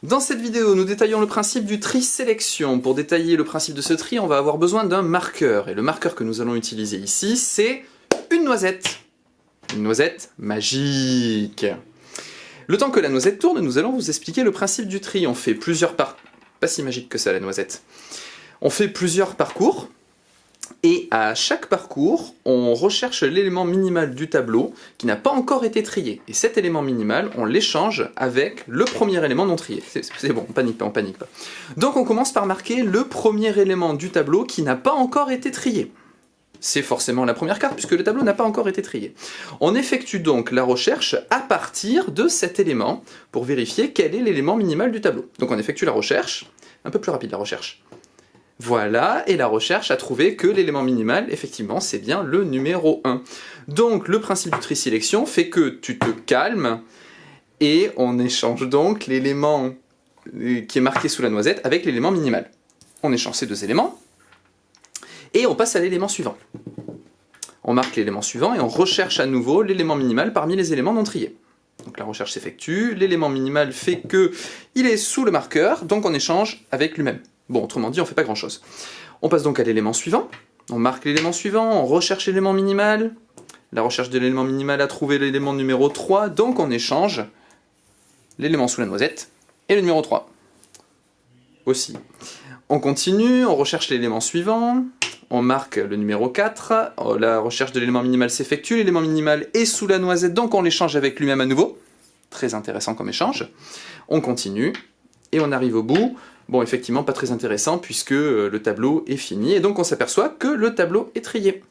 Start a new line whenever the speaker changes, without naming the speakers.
Dans cette vidéo, nous détaillons le principe du tri sélection. Pour détailler le principe de ce tri, on va avoir besoin d'un marqueur. Et le marqueur que nous allons utiliser ici, c'est une noisette. Une noisette magique. Le temps que la noisette tourne, nous allons vous expliquer le principe du tri. On fait plusieurs parcours. Pas si magique que ça, la noisette. On fait plusieurs parcours. Et à chaque parcours, on recherche l'élément minimal du tableau qui n'a pas encore été trié. Et cet élément minimal, on l'échange avec le premier élément non trié. C'est bon, on panique pas. Donc on commence par marquer le premier élément du tableau qui n'a pas encore été trié. C'est forcément la première carte puisque le tableau n'a pas encore été trié. On effectue donc la recherche à partir de cet élément pour vérifier quel est l'élément minimal du tableau. Donc on effectue la recherche, un peu plus rapide la recherche. Voilà, et la recherche a trouvé que l'élément minimal, effectivement, c'est bien le numéro 1. Donc le principe du tri sélection fait que tu te calmes et on échange donc l'élément qui est marqué sous la noisette avec l'élément minimal. On échange ces deux éléments et on passe à l'élément suivant. On marque l'élément suivant et on recherche à nouveau l'élément minimal parmi les éléments non triés. Donc la recherche s'effectue, l'élément minimal fait que il est sous le marqueur, donc on échange avec lui-même. Bon, autrement dit, on ne fait pas grand-chose. On passe donc à l'élément suivant, on marque l'élément suivant, on recherche l'élément minimal, la recherche de l'élément minimal a trouvé l'élément numéro 3, donc on échange l'élément sous la noisette et le numéro 3 aussi. On continue, on recherche l'élément suivant, on marque le numéro 4, la recherche de l'élément minimal s'effectue, l'élément minimal est sous la noisette, donc on l'échange avec lui-même à nouveau. Très intéressant comme échange. On continue, et on arrive au bout. Bon, effectivement, pas très intéressant puisque le tableau est fini, et donc on s'aperçoit que le tableau est trié.